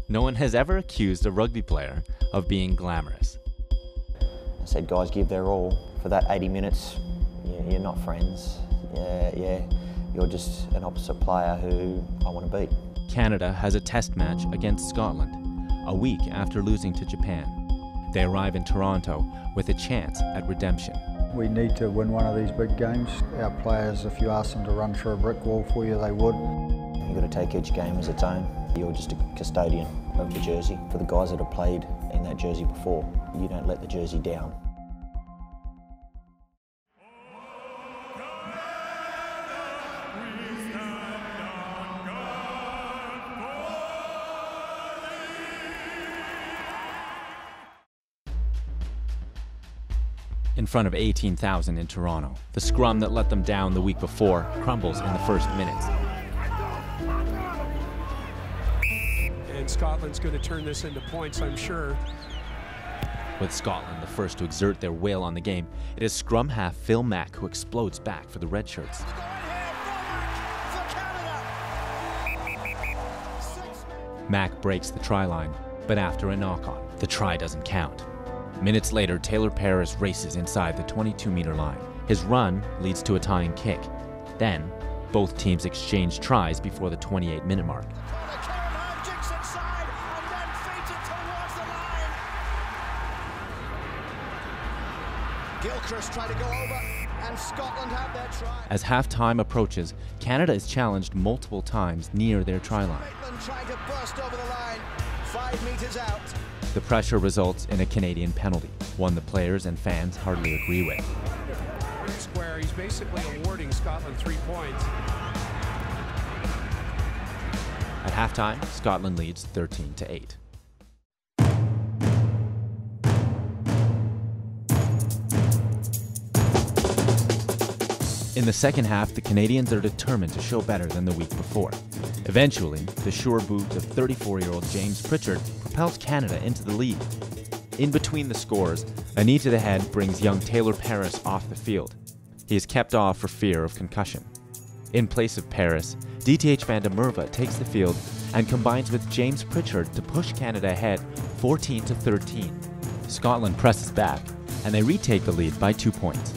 No one has ever accused a rugby player of being glamorous. I said, guys, give their all for that 80 minutes. You're not friends. You're just an opposite player who I want to beat. Canada has a test match against Scotland, a week after losing to Japan. They arrive in Toronto with a chance at redemption. We need to win one of these big games. Our players, if you ask them to run through a brick wall for you, they would. You've got to take each game as its own. You're just a custodian of the jersey. For the guys that have played in that jersey before, you don't let the jersey down. In front of 18,000 in Toronto, the scrum that let them down the week before crumbles in the first minutes. And Scotland's going to turn this into points, I'm sure. With Scotland the first to exert their will on the game, it is scrum half Phil Mack who explodes back for the red shirts. Mack breaks the try line, but after a knock-on, the try doesn't count. Minutes later, Taylor Paris races inside the 22-meter line. His run leads to a tying kick. Then, both teams exchange tries before the 28-minute mark. Gilchrist tried to go over, and Scotland have their try. As halftime approaches, Canada is challenged multiple times near their try line. Trying to burst over the line, 5 meters out. The pressure results in a Canadian penalty, one the players and fans hardly agree with. Square, he's basically awarding Scotland 3 points. At halftime, Scotland leads 13-8. In the second half, the Canadians are determined to show better than the week before. Eventually, the sure boot of 34-year-old James Pritchard propels Canada into the lead. In between the scores, a knee to the head brings young Taylor Paris off the field. He is kept off for fear of concussion. In place of Paris, DTH van der Merwe takes the field and combines with James Pritchard to push Canada ahead 14-13. Scotland presses back, and they retake the lead by 2 points.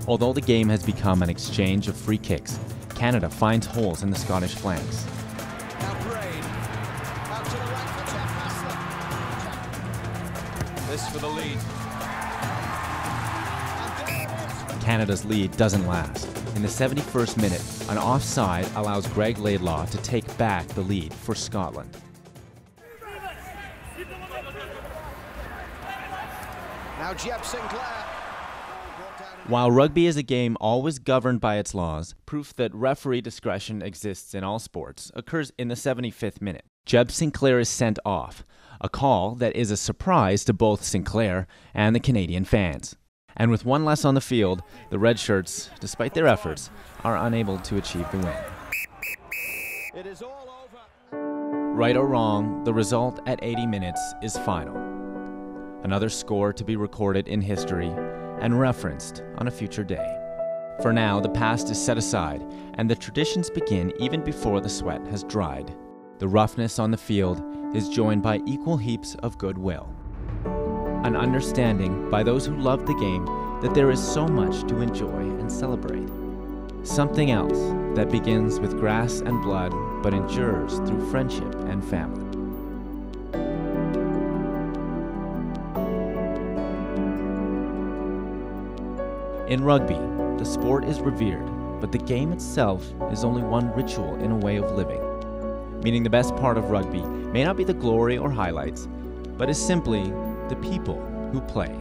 Although the game has become an exchange of free kicks, Canada finds holes in the Scottish flanks. Now Braid, out to the right for Jeff Haslett. This for the lead. Canada's lead doesn't last. In the 71st minute, an offside allows Greg Laidlaw to take back the lead for Scotland. Now Jeb Sinclair. While rugby is a game always governed by its laws, proof that referee discretion exists in all sports occurs in the 75th minute. Jeb Sinclair is sent off, a call that is a surprise to both Sinclair and the Canadian fans. And with one less on the field, the Red Shirts, despite their efforts, are unable to achieve the win. It is all over. Right or wrong, the result at 80 minutes is final. Another score to be recorded in history and referenced on a future day. For now, the past is set aside, and the traditions begin even before the sweat has dried. The roughness on the field is joined by equal heaps of goodwill. An understanding by those who love the game that there is so much to enjoy and celebrate. Something else that begins with grass and blood, but endures through friendship and family. In rugby, the sport is revered, but the game itself is only one ritual in a way of living. Meaning the best part of rugby may not be the glory or highlights, but is simply the people who play.